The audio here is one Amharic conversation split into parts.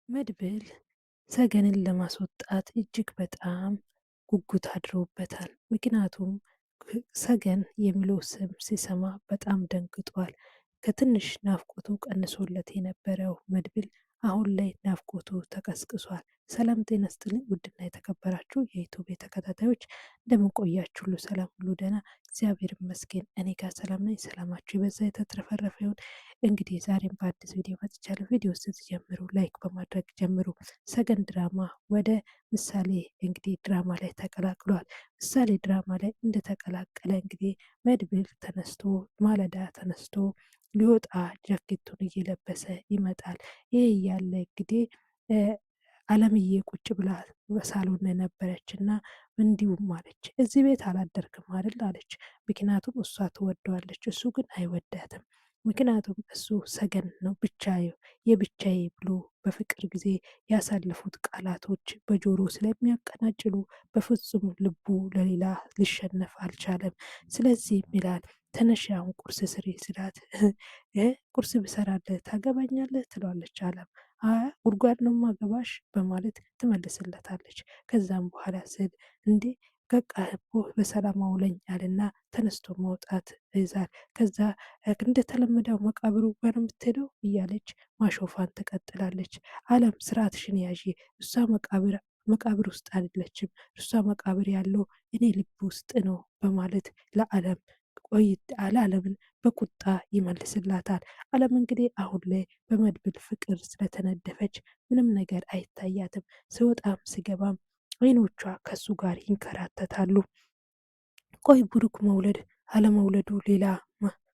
መድብል ሰገንን ለማስወጣት እጅግ በጣም ጉጉት አድሮበታል። ምክንያቱም ሰገን የሚለው ስም ሲሰማ በጣም ደንግጧል። ከትንሽ ናፍቆቱ ቀንሶለት የነበረው መድብል አሁን ላይ ናፍቆቱ ተቀስቅሷል። ሰላም ጤና ይስጥልኝ ውድና የተከበራችሁ የዩቱብ ተከታታዮች እንደምን ቆያችሁ? ሁሉ ሰላም፣ ሁሉ ደህና፣ እግዚአብሔር ይመስገን። እኔ ጋር ሰላም ነኝ። ሰላማችሁ የበዛ የተትረፈረፈ ይሁን። እንግዲህ ዛሬም በአዲስ ቪዲዮ መጥቻለሁ። ቪዲዮ ስትጀምሩ ላይክ በማድረግ ጀምሩ። ሰገን ድራማ ወደ ምሳሌ እንግዲህ ድራማ ላይ ተቀላቅሏል። ምሳሌ ድራማ ላይ እንደተቀላቀለ እንግዲህ መድብል ተነስቶ ማለዳ ተነስቶ ሊወጣ ጃኬቱን እየለበሰ ይመጣል። ይህ እያለ እንግዲህ አለምዬ ቁጭ ብላ በሳሎን ነበረች እና እንዲሁም አለች፣ እዚህ ቤት አላደርክም አይደል አለች። ምክንያቱም እሷ ትወደዋለች፣ እሱ ግን አይወዳትም። ምክንያቱም እሱ ሰገን ነው የብቻዬ ብሎ በፍቅር ጊዜ ያሳለፉት ቃላቶች በጆሮ ስለሚያቀናጭሉ በፍጹም ልቡ ለሌላ ሊሸነፍ አልቻለም። ስለዚህ ይላል ተነሽ አሁን ቁርስ ስሪ ስላት ቁርስ ብሰራለህ ታገባኛለህ ትለዋለች። አለም ጉድጓድ ነው ማገባሽ በማለት ትመልስለታለች። ከዛም በኋላ ስል እንዴ በቃ በሰላም አውለኝ አለና ተነስቶ መውጣት ይዛል። ከዛ እንደተለመደው መቃብሩ ጋር የምትሄደው እያለች ማሾፋን ትቀጥላለች። አለም ስርዓትሽን ያዢ፣ እሷ መቃብር ውስጥ አይደለችም፣ እሷ መቃብር ያለው እኔ ልብ ውስጥ ነው በማለት ለአለም አለምን በቁጣ ይመልስላታል። አለም እንግዲህ አሁን ላይ በመድብል ፍቅር ስለተነደፈች ምንም ነገር አይታያትም። ስወጣም ስገባም አይኖቿ ከሱ ጋር ይንከራተታሉ። ቆይ ብሩክ መውለድ አለመውለዱ ሌላ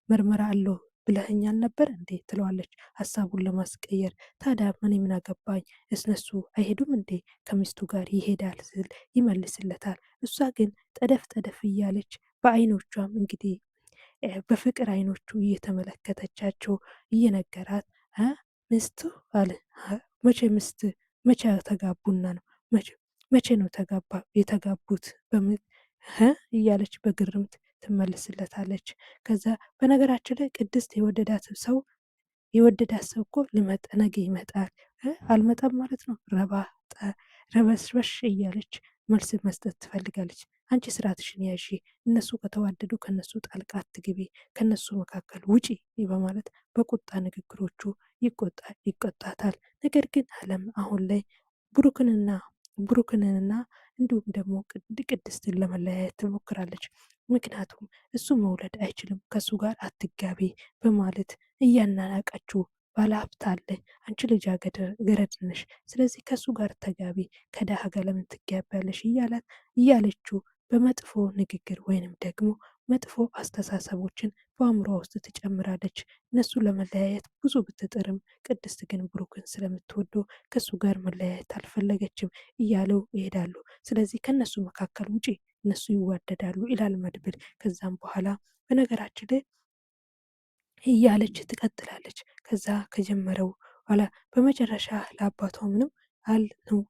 ምርመራ አለው ብለኸኛል ነበር እንዴ ትለዋለች ሀሳቡን ለማስቀየር። ታዲያ ምን ምን አገባኝ እነሱ አይሄዱም እንዴ ከሚስቱ ጋር ይሄዳል ስል ይመልስለታል። እሷ ግን ጠደፍ ጠደፍ እያለች በአይኖቿም እንግዲህ በፍቅር አይኖቹ እየተመለከተቻቸው እየነገራት ሚስቱ አለ መቼ ሚስት መቼ ተጋቡና ነው መቼ ነው የተጋቡት እያለች በግርምት ትመልስለታለች። ከዛ በነገራችን ላይ ቅድስት የወደዳት ሰው እኮ ነገ ይመጣል አልመጣም ማለት ነው ረበስበሽ እያለች መልስ መስጠት ትፈልጋለች። አንቺ ስርዓትሽን ያዢ፣ እነሱ ከተዋደዱ ከነሱ ጣልቃ አትግቢ፣ ከነሱ መካከል ውጪ በማለት በቁጣ ንግግሮቹ ይቆጣታል። ነገር ግን አለም አሁን ላይ ብሩክንና እንዲሁም ደግሞ ቅድስትን ለመለያየት ትሞክራለች። ምክንያቱም እሱ መውለድ አይችልም ከሱ ጋር አትጋቢ በማለት እያናናቀችው ባለሀብት አለ፣ አንቺ ልጃገረድ ነሽ፣ ስለዚህ ከሱ ጋር ተጋቢ፣ ከደሃ ጋር ለምን ትጋቢያለሽ እያለችው በመጥፎ ንግግር ወይንም ደግሞ መጥፎ አስተሳሰቦችን በአእምሯ ውስጥ ትጨምራለች። እነሱ ለመለያየት ብዙ ብትጥርም ቅድስት ግን ብሩክን ስለምትወደው ከሱ ጋር መለያየት አልፈለገችም። እያለው ይሄዳሉ። ስለዚህ ከነሱ መካከል ውጪ፣ እነሱ ይዋደዳሉ ይላል መድብል። ከዛም በኋላ በነገራችን ላይ እያለች ትቀጥላለች። ከዛ ከጀመረው በኋላ በመጨረሻ ለአባቷ ምንም አል ነው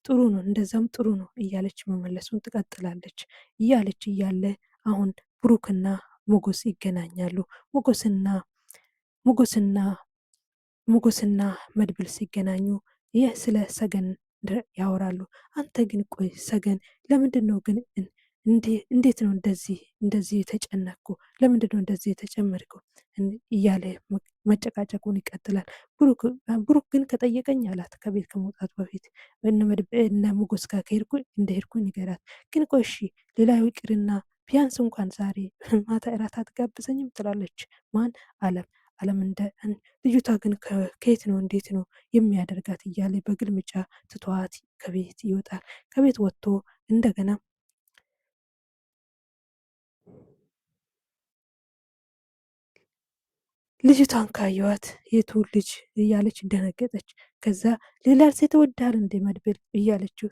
ጥሩ ነው እንደዛም ጥሩ ነው እያለች መመለሱን ትቀጥላለች። እያለች እያለ አሁን ብሩክና ሞገስ ይገናኛሉ። ሞገስና መድብል ሲገናኙ ይህ ስለ ሰገን ያወራሉ። አንተ ግን ቆይ ሰገን ለምንድን ነው ግን እንዴት ነው እንደዚህ የተጨነቅኩ? ለምንድን ነው እንደዚህ የተጨመርከው? እያለ መጨቃጨቁን ይቀጥላል። ብሩክ ግን ከጠየቀኝ አላት ከቤት ከመውጣት በፊት እነ ሞገስ ጋር እንደሄድኩኝ ንገራት። ግን ቆይ እሺ ሌላው ይቅርና ቢያንስ እንኳን ዛሬ ማታ እራት አትጋብዘኝም? ትላለች። ማን? አለም ልጅቷ ግን ከየት ነው እንዴት ነው የሚያደርጋት እያለ በግልምጫ ትተዋት ከቤት ይወጣል። ከቤት ወጥቶ እንደገና ልጅቷን ካየዋት የቱ ልጅ እያለች ደነገጠች። ከዛ ሌላ ሴት ወዳል እንደ መድብል እያለችው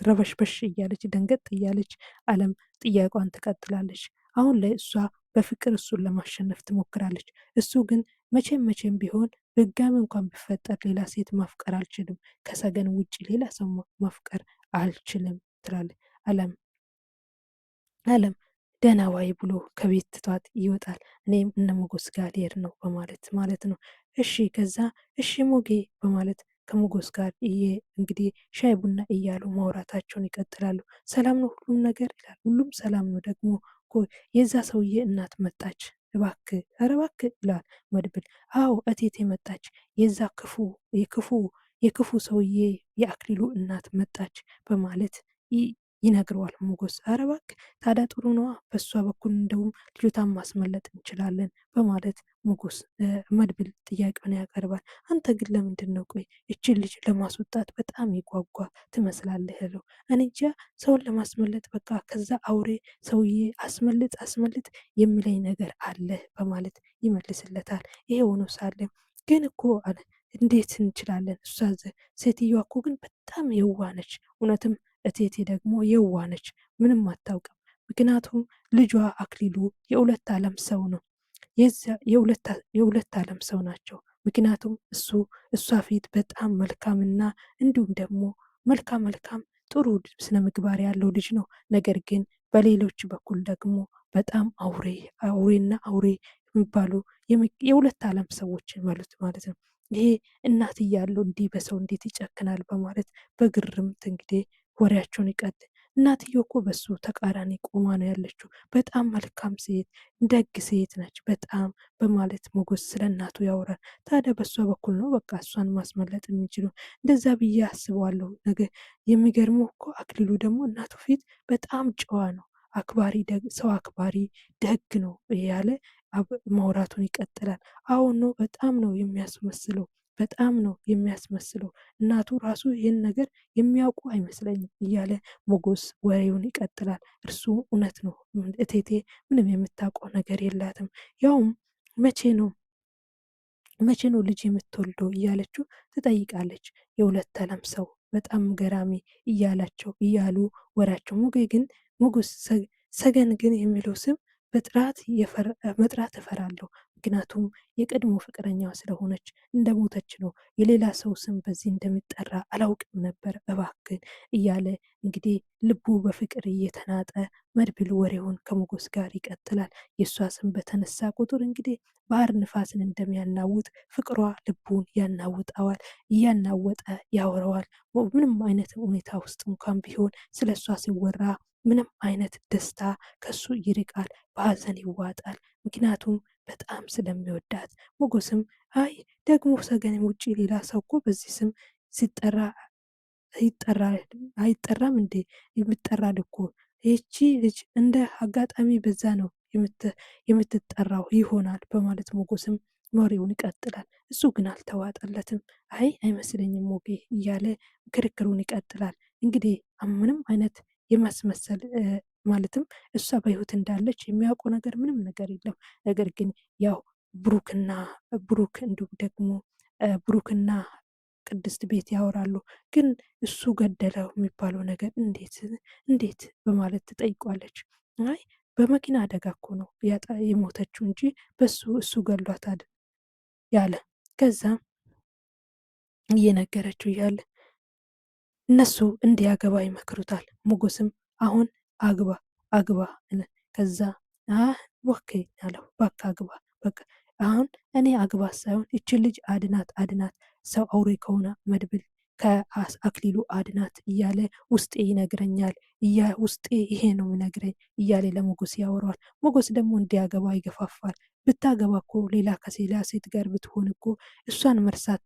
ረበሽበሽ እያለች ደንገጥ እያለች አለም ጥያቄዋን ትቀጥላለች። አሁን ላይ እሷ በፍቅር እሱን ለማሸነፍ ትሞክራለች። እሱ ግን መቼም ቢሆን ድጋሚ እንኳን ቢፈጠር ሌላ ሴት ማፍቀር አልችልም፣ ከሰገን ውጭ ሌላ ሰው ማፍቀር አልችልም ትላለች። አለም ደህና ዋይ ብሎ ከቤት ትቷት ይወጣል። እኔም እነ ሞገስ ጋር ልሄድ ነው በማለት ማለት ነው። እሺ ከዛ እሺ ሞጌ በማለት ከሞጎስ ጋር እንግዲህ ሻይ ቡና እያሉ ማውራታቸውን ይቀጥላሉ። ሰላም ነው ሁሉም ነገር ይላል። ሁሉም ሰላም ነው ደግሞ እኮ የዛ ሰውዬ እናት መጣች እባክህ ኧረ እባክህ ይላል መድብል። አዎ እቴቴ መጣች የዛ የክፉ የክፉ ሰውዬ የአክሊሉ እናት መጣች በማለት ይነግረዋል ሞገስ። ኧረ እባክህ ታዲያ ጥሩ ነዋ፣ በሷ በኩል እንደውም ልጅቷን ማስመለጥ እንችላለን በማለት ሞገስ መድብል ጥያቄውን ያቀርባል። አንተ ግን ለምንድን ነው ቆይ እችን ልጅ ለማስወጣት በጣም ይጓጓ ትመስላለህ ለው። እኔ እንጃ ሰውን ለማስመለጥ በቃ ከዛ አውሬ ሰውዬ አስመልጥ አስመልጥ የሚለኝ ነገር አለ በማለት ይመልስለታል። ይሄ ሆኖ ሳለ ግን እኮ አለ እንዴት እንችላለን? እሷ ሴትዮዋ እኮ ግን በጣም የዋነች፣ እውነትም እቴቴ ደግሞ የዋነች፣ ምንም አታውቅም። ምክንያቱም ልጇ አክሊሉ የሁለት ዓለም ሰው ነው። የሁለት ዓለም ሰው ናቸው። ምክንያቱም እሷ ፊት በጣም መልካምና እንዲሁም ደግሞ መልካም ጥሩ ስነ ምግባር ያለው ልጅ ነው። ነገር ግን በሌሎች በኩል ደግሞ በጣም አውሬና አውሬ የሚባሉ የሁለት ዓለም ሰዎች ማለት ነው። ይሄ እናት እያለው እንዲህ በሰው እንዴት ይጨክናል በማለት በግርምት እንግዲህ ወሬያቸውን ይቀጥል። እናትየው እኮ በሱ ተቃራኒ ቆማ ነው ያለችው። በጣም መልካም ሴት፣ ደግ ሴት ነች በጣም በማለት ሞገስ ስለ እናቱ ያወራል። ታዲያ በሷ በኩል ነው በቃ እሷን ማስመለጥ የሚችለው እንደዛ ብዬ አስበዋለሁ። ነገ የሚገርመው እኮ አክሊሉ ደግሞ እናቱ ፊት በጣም ጨዋ ነው፣ አክባሪ፣ ሰው አክባሪ ደግ ነው እያለ ማውራቱን ይቀጥላል። አሁን ነው በጣም ነው የሚያስመስለው፣ በጣም ነው የሚያስመስለው። እናቱ ራሱ ይህን ነገር የሚያውቁ አይመስለኝም እያለ ሞገስ ወሬውን ይቀጥላል። እርሱ እውነት ነው እቴቴ ምንም የምታውቀው ነገር የላትም። ያውም መቼ ነው ልጅ የምትወልደው እያለችው ትጠይቃለች። የሁለት ዓለም ሰው በጣም ገራሚ እያሉ ወራቸው ሞገስ ሰገን ግን የሚለው ስም መጥራት እፈራለሁ። ምክንያቱም የቀድሞ ፍቅረኛው ስለሆነች እንደሞተች ነው። የሌላ ሰው ስም በዚህ እንደሚጠራ አላውቅም ነበር እባክን እያለ እንግዲህ ልቡ በፍቅር እየተናጠ መድብል ወሬውን ከሞገስ ጋር ይቀጥላል። የእሷ ስም በተነሳ ቁጥር እንግዲህ ባህር ንፋስን እንደሚያናውጥ ፍቅሯ ልቡን ያናውጠዋል፣ እያናወጠ ያወረዋል። ምንም አይነት ሁኔታ ውስጥ እንኳን ቢሆን ስለ እሷ ሲወራ ምንም አይነት ደስታ ከሱ ይርቃል፣ በሀዘን ይዋጣል። ምክንያቱም በጣም ስለሚወዳት። ሞገስም አይ ደግሞ ሰገንም ውጭ ሌላ ሰው እኮ በዚህ ስም ሲጠራ አይጠራም እንዴ? የምጠራል እኮ ይቺ ልጅ እንደ አጋጣሚ በዛ ነው የምትጠራው ይሆናል በማለት ሞገስም ወሬውን ይቀጥላል። እሱ ግን አልተዋጠለትም። አይ አይመስለኝም ሞጌ እያለ ክርክሩን ይቀጥላል። እንግዲህ ምንም አይነት የማስመሰል ማለትም እሷ በህይወት እንዳለች የሚያውቀው ነገር ምንም ነገር የለም። ነገር ግን ያው ብሩክ እንዲሁም ደግሞ ብሩክና ቅድስት ቤት ያወራሉ። ግን እሱ ገደለው የሚባለው ነገር እንዴት በማለት ትጠይቋለች። አይ በመኪና አደጋ እኮ ነው የሞተችው እንጂ እሱ ገሏታል ያለ። ከዛም እየነገረችው እያለ እነሱ እንዲያገባ ይመክሩታል። ሞገስም አሁን አግባ ከዛ ወኬ ያለው በቃ አግባ በቃ አሁን እኔ አግባ ሳይሆን ይችን ልጅ አድናት ሰው አውሬ ከሆነ መድብል ከአክሊሉ አድናት እያለ ውስጤ ይነግረኛል፣ ውስጤ ይሄ ነው የሚነግረኝ እያለ ለሞገስ ያወራዋል። ሞገስ ደግሞ እንዲያገባ ይገፋፋል። ብታገባ እኮ ሌላ ከሌላ ሴት ጋር ብትሆን እኮ እሷን መርሳት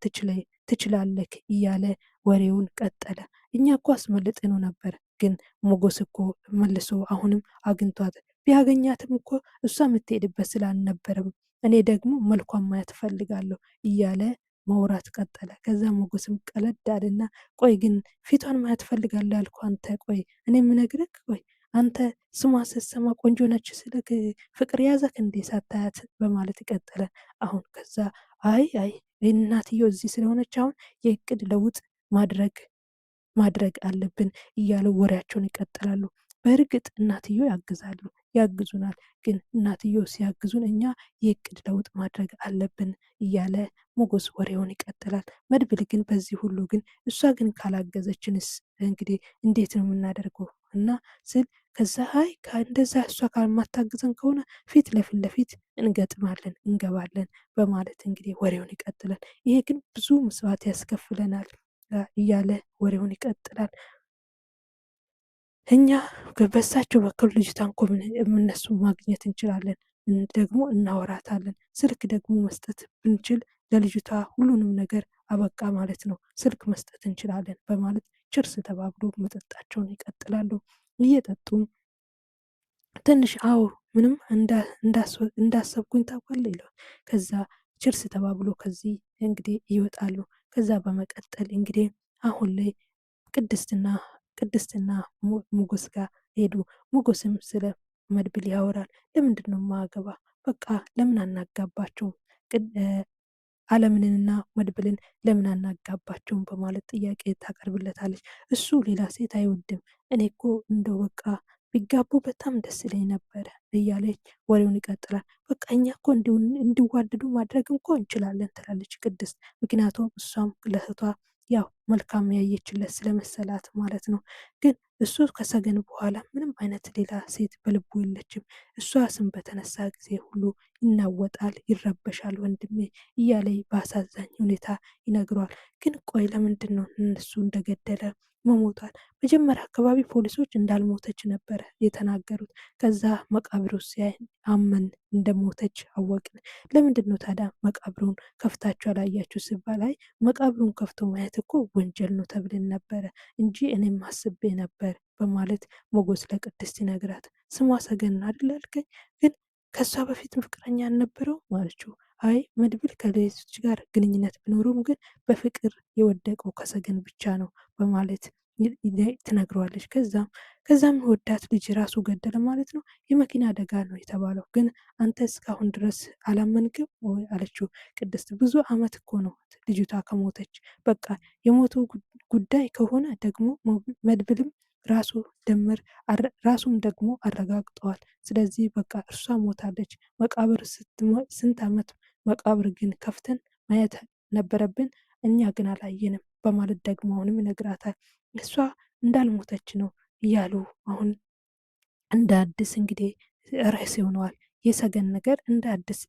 ትችላለክ እያለ ወሬውን ቀጠለ። እኛ እኮ አስመልጠነው ነበር፣ ግን ሞገስ እኮ መልሶ አሁንም አግኝቷት ቢያገኛትም እኮ እሷ የምትሄድበት ስላልነበረም እኔ ደግሞ መልኳን ማየት እፈልጋለሁ እያለ ማውራት ቀጠለ። ከዛ ሞገስም ቀለድ አለና ቆይ ግን ፊቷን ማየት እፈልጋለሁ ያልኩ አንተ ቆይ እኔ የምነግርህ ቆይ አንተ ስሟ ስትሰማ ቆንጆ ነች ስልክ ፍቅር ያዘክ እንዴ ሳታያት በማለት ይቀጠለ። አሁን ከዛ አይ እናትየው እዚህ ስለሆነች አሁን የእቅድ ለውጥ ማድረግ አለብን እያሉ ወሬያቸውን ይቀጥላሉ። በእርግጥ እናትየው ያግዙናል፣ ግን እናትየው ሲያግዙን እኛ የእቅድ ለውጥ ማድረግ አለብን እያለ ሞገስ ወሬውን ይቀጥላል። መድብል ግን በዚህ ሁሉ ግን እሷ ግን ካላገዘችንስ እንግዲህ እንዴት ነው የምናደርገው እና ስል ከዛ አይ እንደዛ እሷ ካልማታግዘን ከሆነ ለፊት እንገጥማለን እንገባለን በማለት እንግዲህ ወሬውን ይቀጥላል። ይሄ ግን ብዙ መስዋዕት ያስከፍለናል እያለ ወሬውን ይቀጥላል። እኛ በሳቸው በኩል ልጅቷን እኮ እነሱ ማግኘት እንችላለን፣ ደግሞ እናወራታለን፣ ስልክ ደግሞ መስጠት ብንችል ለልጅቷ ሁሉንም ነገር አበቃ ማለት ነው፣ ስልክ መስጠት እንችላለን በማለት ችርስ ተባብሎ መጠጣቸውን ይቀጥላሉ። እየጠጡም ትንሽ አዎ ምንም እንዳሰብኩኝ ታውቃለህ ይለዋል። ከዛ ችርስ ተባብሎ ከዚህ እንግዲህ ይወጣሉ። ከዛ በመቀጠል እንግዲህ አሁን ላይ ቅድስትና ሞገስ ጋር ሄዱ። ሞገስም ስለ መድብል ያወራል። ለምንድን ነው ማገባ? በቃ ለምን አናጋባቸውም? አለምንንና መድብልን ለምን አናጋባቸውም? በማለት ጥያቄ ታቀርብለታለች። እሱ ሌላ ሴት አይወድም። እኔ እኮ እንደው በቃ ቢጋቡ በጣም ደስ ይለኝ ነበረ እያለች ወሬውን ይቀጥላል። በቃ እኛ እኮ እንዲዋደዱ ማድረግ እንኳ እንችላለን ትላለች ቅድስት። ምክንያቱም እሷም ለእህቷ ያው መልካም ያየችለት ስለመሰላት ማለት ነው። ግን እሱ ከሰገን በኋላ ምንም አይነት ሌላ ሴት በልቡ የለችም። እሷ ስም በተነሳ ጊዜ ሁሉ ይናወጣል፣ ይረበሻል ወንድሜ እያለ በአሳዛኝ ሁኔታ ይነግረዋል። ግን ቆይ ለምንድን ነው እነሱ እንደገደለ መሞቷል? መጀመሪያ አካባቢ ፖሊሶች እንዳልሞተች ነበረ የተናገሩት። ከዛ መቃብሩ ሲያይ አመን እንደሞተች አወቅን። ለምንድን ነው ታዲያ መቃብሩን ከፍታችሁ አላያችሁ ሲባል አይ መቃብሩን ከፍቶ ማየት እኮ ወንጀል ነው ተብለን ነበረ እንጂ እኔም አስቤ ነበር በማለት ሞገስ ለቅድስት ይነግራት። ስሟ ሰገን አይደል ያልከኝ? ግን ከእሷ በፊት ፍቅረኛ አልነበረው ማለችው። አይ መድብል ከሌሎች ጋር ግንኙነት ቢኖሩም ግን በፍቅር የወደቀው ከሰገን ብቻ ነው በማለት ትነግረዋለች። ከዛም ወዳት ልጅ ራሱ ገደለ ማለት ነው። የመኪና አደጋ ነው የተባለው። ግን አንተ እስካሁን ድረስ አላመንክም ወይ አለችው ቅድስት። ብዙ አመት እኮ ነው ልጅቷ ከሞተች። በቃ የሞቱ ጉዳይ ከሆነ ደግሞ መድብልም ራሱም ደግሞ አረጋግጠዋል። ስለዚህ በቃ እርሷ ሞታለች። መቃብር ስንት አመት መቃብር ግን ከፍተን ማየት ነበረብን፣ እኛ ግን አላየንም በማለት ደግሞ አሁንም ይነግራታል። እሷ እንዳልሞተች ነው እያሉ አሁን እንደ አዲስ እንግዲህ ርዕስ ሆነዋል። የሰገን ነገር እንደ አዲስ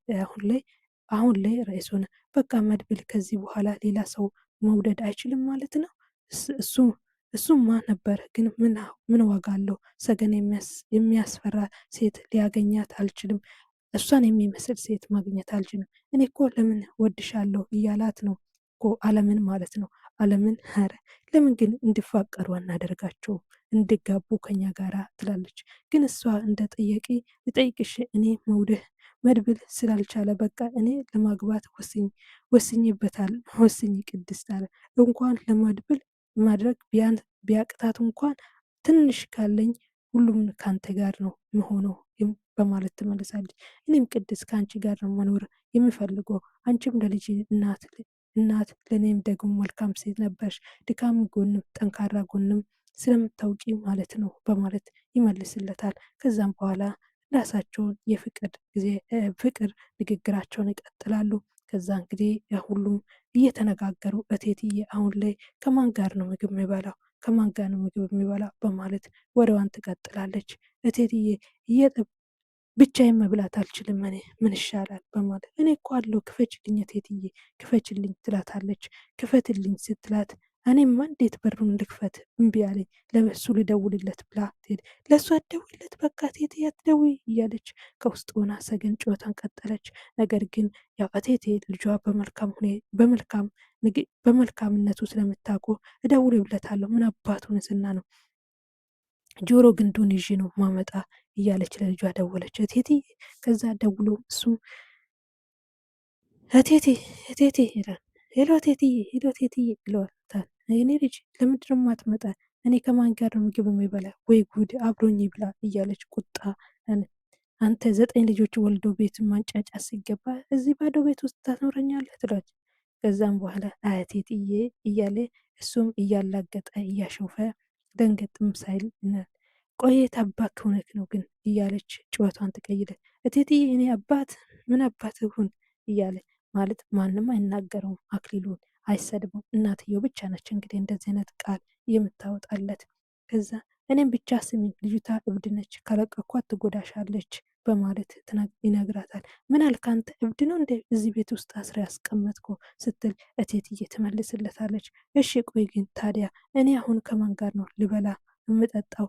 አሁን ላይ ርዕስ ሆነ። በቃ መድብል ከዚህ በኋላ ሌላ ሰው መውደድ አይችልም ማለት ነው። እሱማ ነበር፣ ግን ምን ዋጋ አለው? ሰገን የሚያስፈራ ሴት ሊያገኛት አልችልም። እሷን የሚመስል ሴት ማግኘት አልችልም። እኔ እኮ ለምን ወድሻለሁ እያላት ነው እኮ አለምን ማለት ነው። አለምን ኧረ ለምን ግን እንዲፋቀሩ አናደርጋቸው እንዲጋቡ ከኛ ጋራ ትላለች። ግን እሷ እንደ ልጠይቅሽ እኔ መድብል ስላልቻለ በቃ እኔ ለማግባት ወስኝ ቅድስት አለ። እንኳን ለመድብል ማድረግ ቢያቅታት እንኳን ትንሽ ካለኝ ሁሉም ከአንተ ጋር ነው መሆነው በማለት ትመልሳለች። እኔም ቅድስት ከአንቺ ጋር ነው መኖር የምፈልገው። አንቺም ለልጅ እናት ለእኔም ደግሞ መልካም ሴት ነበርሽ። ድካም ጎንም ጠንካራ ጎንም ስለምታውቂ ማለት ነው በማለት ይመልስለታል። ከዛም በኋላ ራሳቸውን ፍቅር ንግግራቸውን ይቀጥላሉ። ከዛ እንግዲህ ሁሉም እየተነጋገሩ እቴትዬ አሁን ላይ ከማን ጋር ነው ምግብ የሚበላው? ከማን ጋር ነው ምግብ የሚበላው? በማለት ወሬዋን ትቀጥላለች። እቴትዬ ብቻዬን መብላት አልችልም፣ እኔ ምን ይሻላል? በማለት እኔ እኮ አለው ክፈችልኝ እቴትዬ ክፈችልኝ ትላታለች። ክፈትልኝ ስትላት እኔማ እንዴት በሩን ልክፈት እምቢ አለኝ፣ ለበሱ ልደውልለት ብላ ትሄድ። ለእሱ አትደውይለት በቃ እቴቴ አትደውይ እያለች ከውስጥ ሆና ሰገን ጨዋታን ቀጠለች። ነገር ግን ያው እቴቴ ልጇ በመልካምነቱ ስለምታውቁ እደውልለታለሁ ምን አባቱን ዝና ነው ጆሮ ግንዱን ይዤ ነው ማመጣ እያለች ለልጇ ደወለች እቴቴ። ከዛ ደውሎ እሱም እቴቴ ይላል። ሄሎ እቴትዬ ይለዋታል። የኔ ልጅ ለምንድን ነው የማትመጣ? እኔ ከማን ጋር ነው ምግብ የሚበላ? ወይ ጉድ አብሮኝ ብላ እያለች ቁጣ አንተ 9 ልጆች ወልዶ ቤት ማንጫጫ ሲገባ እዚህ ባዶ ቤት ውስጥ ታኖረኛለህ ትሏች። ከዛም በኋላ እቴትዬ እያለ እሱም እያላገጠ እያሾፈ ደንገጥም ሳይል ቆየት አባት ሆነክ ነው ግን እያለች ጨዋታን ትቀይለ። እቴትዬ እኔ አባት ምን አባት ሁን እያለ ማለት ማንም አይናገረውም፣ አክሊሉን አይሰድቡም። እናትየው ብቻ ነች እንግዲህ እንደዚህ አይነት ቃል የምታወጣለት። ከዛ እኔም ብቻ ስሚኝ፣ ልጅቷ እብድ ነች፣ ከለቀኳት ትጎዳሻለች በማለት ይነግራታል። ምን አልክ አንተ? እብድ ነው እንደ እዚህ ቤት ውስጥ አስራ ያስቀመጥኩ ስትል እቴትዬ ትመልስለታለች። እሺ ቆይ ግን ታዲያ እኔ አሁን ከማን ጋር ነው ልበላ የምጠጣው?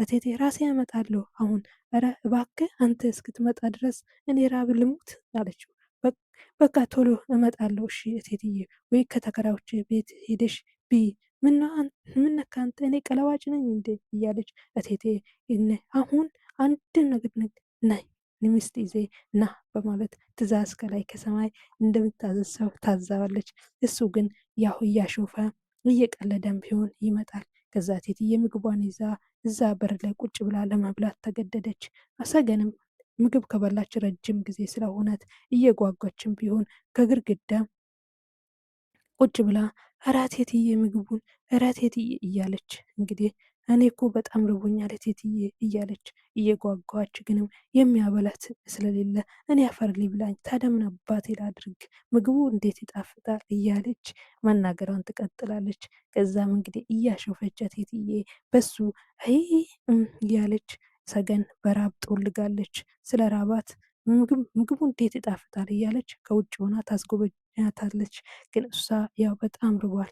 እቴቴ ራሴ ያመጣለሁ አሁን። ኧረ እባክህ አንተ እስክትመጣ ድረስ እኔ ራብ ልሙት አለችው። በቃ ቶሎ እመጣለሁ እሺ እቴትዬ፣ ወይ ከተከራዮች ቤት ሄደሽ ቢ ምን ነካ አንተ? እኔ ቀለዋጭ ነኝ እንዴ? እያለች እቴቴ አሁን አንድ ነገር ናይ ሚስት ይዜ ና በማለት ትእዛዝ ከላይ ከሰማይ እንደምታዘዝ ሰው ታዛባለች። እሱ ግን ያው እያሾፈ እየቀለደም ቢሆን ይመጣል። ከዛ እቴትዬ ምግቧን ይዛ እዛ በር ላይ ቁጭ ብላ ለመብላት ተገደደች። ሰገንም ምግብ ከበላች ረጅም ጊዜ ስለሆነት እየጓጓችን ቢሆን ከግርግዳ ቁጭ ብላ ኧረ እቴትዬ ምግቡን ኧረ እቴትዬ እያለች እንግዲህ እኔ እኮ በጣም ርቦኛል እቴትዬ እያለች እየጓጓች ግንም የሚያበላት ስለሌለ እኔ አፈር ሊብላኝ ታዲያ ምን አባቴ ላድርግ ምግቡ እንዴት ይጣፍጣል እያለች መናገሯን ትቀጥላለች። ከዛም እንግዲህ እያሾፈች እቴትዬ በሱ አይ እያለች ሰገን በራብ ጦልጋለች። ስለ ራባት ምግቡ እንዴት ይጣፍጣል እያለች ከውጭ ሆና ታስጎበኛታለች። ግን እሷ ያው በጣም ርቧል፣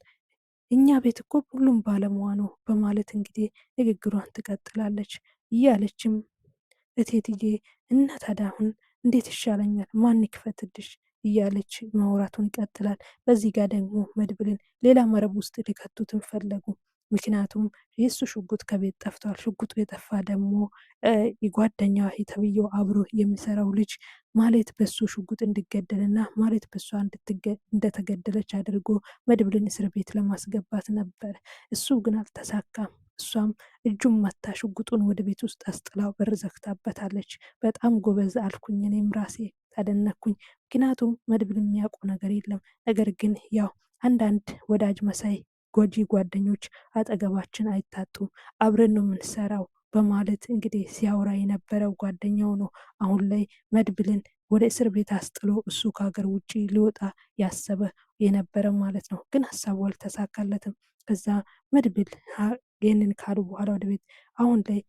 እኛ ቤት እኮ ሁሉም ባለሙያ ነው በማለት እንግዲህ ንግግሯን ትቀጥላለች። እያለችም እቴትዬ እና ታዲያ አሁን እንዴት ይሻለኛል ማን ይክፈትልሽ እያለች ማውራቱን ይቀጥላል። በዚህ ጋር ደግሞ መድብልን ሌላ መረብ ውስጥ ሊከቱትን ፈለጉ። ምክንያቱም የእሱ ሽጉጥ ከቤት ጠፍቷል። ሽጉጡ የጠፋ ደግሞ ጓደኛ የተብዬው አብሮ የሚሰራው ልጅ ማለት በሱ ሽጉጥ እንዲገደልና ማለት በሷ እንደተገደለች አድርጎ መድብልን እስር ቤት ለማስገባት ነበር። እሱ ግን አልተሳካም። እሷም እጁን መታ ሽጉጡን ወደ ቤት ውስጥ አስጥላው በር ዘግታበታለች። በጣም ጎበዝ አልኩኝ እኔም ራሴ ታደነኩኝ። ምክንያቱም መድብል የሚያውቁ ነገር የለም። ነገር ግን ያው አንዳንድ ወዳጅ መሳይ ጎጂ ጓደኞች አጠገባችን አይታጡም፣ አብረን ነው የምንሰራው በማለት እንግዲህ ሲያወራ የነበረው ጓደኛው ነው። አሁን ላይ መድብልን ወደ እስር ቤት አስጥሎ እሱ ከሀገር ውጭ ሊወጣ ያሰበ የነበረ ማለት ነው። ግን ሀሳቡ አልተሳካለትም። ከዛ መድብል ይህንን ካሉ በኋላ ወደ ቤት አሁን ላይ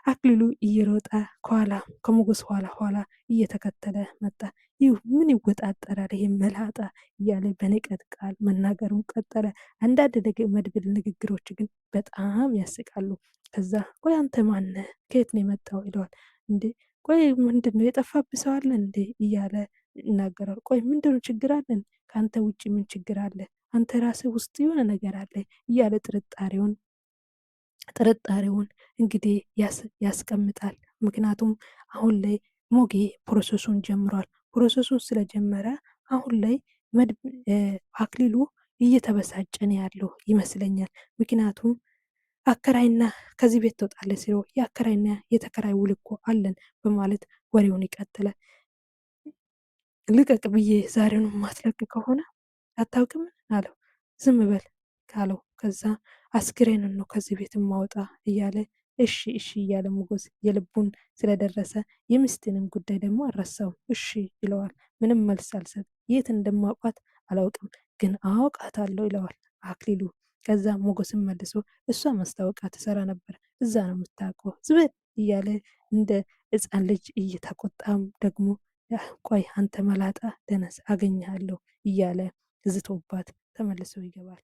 አክሊሉ እየሮጠ ከኋላ ከሞገስ ኋላ ኋላ እየተከተለ መጣ። ይህ ምን ይወጣጠራል ይህ መላጣ እያለ በንቀት ቃል መናገሩን ቀጠለ። አንዳንድ መድብል ንግግሮች ግን በጣም ያስቃሉ። ከዛ ቆይ አንተ ማነህ ከየት ነው የመጣው ይለዋል። እንዴ ቆይ ምንድን ነው የጠፋብህ ሰው አለ እንዴ እያለ ይናገራል። ቆይ ምንድነው ችግር አለን? ከአንተ ውጭ ምን ችግር አለ? አንተ ራስህ ውስጥ የሆነ ነገር አለ እያለ ጥርጣሬውን እንግዲህ ያስቀምጣል። ምክንያቱም አሁን ላይ ሞጌ ፕሮሰሱን ጀምሯል። ፕሮሰሱን ስለጀመረ አሁን ላይ አክሊሉ እየተበሳጨን ያለው ይመስለኛል። ምክንያቱም አከራይና ከዚህ ቤት ትወጣለህ ሲለው የአከራይና የተከራይ ውል እኮ አለን በማለት ወሬውን ይቀጥላል። ልቀቅ ብዬ ዛሬውን ማትለቅ ከሆነ አታውቅም አለው። ዝም በል ካለው ከዛ አስክሬንን ነው ከዚህ ቤት ማውጣ እያለ እሺ እሺ እያለ ሞገስ የልቡን ስለደረሰ የሚስትንም ጉዳይ ደግሞ አልረሳውም። እሺ ይለዋል። ምንም መልስ አልሰጥ። የት እንደማውቃት አላውቅም ግን አውቃታለሁ ይለዋል አክሊሉ። ከዛ ሞገስን መልሶ እሷ ማስታወቂያ ትሰራ ነበር እዛ ነው የምታውቀው ዝብል እያለ እንደ ሕፃን ልጅ እየተቆጣም ደግሞ ቆይ አንተ መላጣ ደነስ አገኘሃለሁ እያለ ዝቶባት ተመልሶ ይገባል።